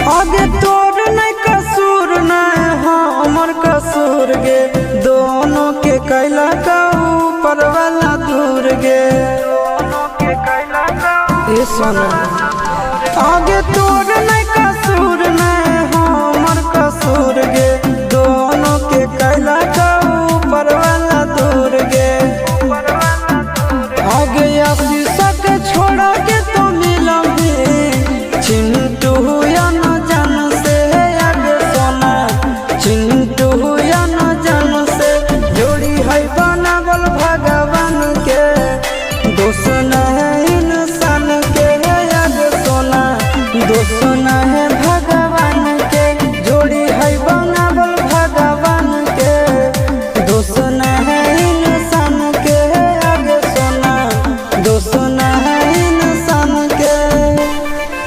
आगे तोर नहीं कसूर नहीं हमर कसूर गे, दोनों के कैला का ऊपर वाला दूर गे। ये सोना आगे तोर नहीं कसूर नहीं हमर कसूर गे, दोनों के कैला का ऊपर वाला दूर गे। आगे शीशा के छोड़ा के तो मिलोगे चिंटू या न जान से, आगे सोना चिंटू या न जान से। जोड़ी है बनावल भगवान के, दोस्त नहीं इंसान के, आगे सोना दोस्त नहीं